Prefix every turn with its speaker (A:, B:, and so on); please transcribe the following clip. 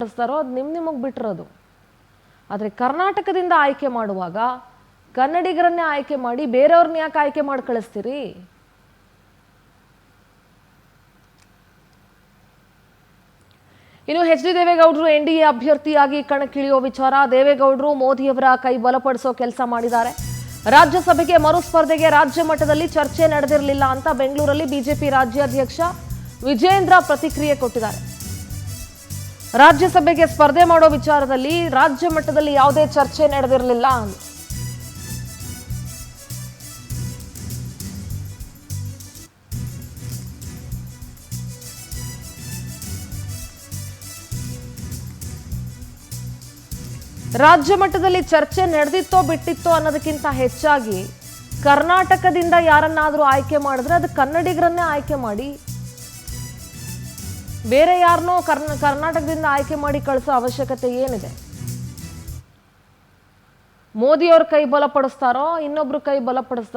A: ಅದು ನಿಮಗೆ ಬಿಟ್ಟಿರೋದು. ಆದರೆ ಕರ್ನಾಟಕದಿಂದ ಆಯ್ಕೆ ಮಾಡುವಾಗ ಕನ್ನಡಿಗರನ್ನೇ ಆಯ್ಕೆ ಮಾಡಿ ಬೇರೆಯವ್ರನ್ನ ಯಾಕೆ ಆಯ್ಕೆ ಮಾಡಿ ಕಳಿಸ್ತೀರಿ? ಇನ್ನು ಎಚ್.ಡಿ. ದೇವೇಗೌಡರು ಎನ್ಡಿಎ ಅಭ್ಯರ್ಥಿಯಾಗಿ ಕಣಕ್ಕಿಳಿಯೋ ವಿಚಾರ. ದೇವೇಗೌಡರು ಮೋದಿಯವರ ಕೈ ಬಲಪಡಿಸೋ ಕೆಲಸ ಮಾಡಿದ್ದಾರೆ. ರಾಜ್ಯಸಭೆಗೆ ಮರುಸ್ಪರ್ಧೆಗೆ ರಾಜ್ಯ ಮಟ್ಟದಲ್ಲಿ ಚರ್ಚೆ ನಡೆದಿರಲಿಲ್ಲ ಅಂತ ಬೆಂಗಳೂರಲ್ಲಿ ಬಿಜೆಪಿ ರಾಜ್ಯಾಧ್ಯಕ್ಷ ವಿಜೇಂದ್ರ ಪ್ರತಿಕ್ರಿಯೆ ಕೊಟ್ಟಿದ್ದಾರೆ. ರಾಜ್ಯಸಭೆಗೆ ಸ್ಪರ್ಧೆ ಮಾಡೋ ವಿಚಾರದಲ್ಲಿ ರಾಜ್ಯ ಮಟ್ಟದಲ್ಲಿ ಯಾವುದೇ ಚರ್ಚೆ ನಡೆದಿರಲಿಲ್ಲ ಅಂತ. ರಾಜ್ಯ ಮಟ್ಟದಲ್ಲಿ ಚರ್ಚೆ ನಡೆದಿತ್ತೋ ಬಿಟ್ಟಿತ್ತೋ ಅನ್ನೋದಕ್ಕಿಂತ ಹೆಚ್ಚಾಗಿ ಕರ್ನಾಟಕದಿಂದ ಯಾರನ್ನಾದ್ರೂ ಆಯ್ಕೆ ಮಾಡಿದ್ರೆ ಅದು ಕನ್ನಡಿಗರನ್ನೇ ಆಯ್ಕೆ ಮಾಡಿ, ಬೇರೆ ಯಾರನ್ನೋ ಕರ್ನಾಟಕದಿಂದ ಆಯ್ಕೆ ಮಾಡಿ ಕಳಿಸೋ ಅವಶ್ಯಕತೆ ಏನಿದೆ? ಮೋದಿಯವ್ರ ಕೈ ಬಲಪಡಿಸ್ತಾರೋ ಇನ್ನೊಬ್ರು ಕೈ ಬಲಪಡಿಸ್ತಾರೋ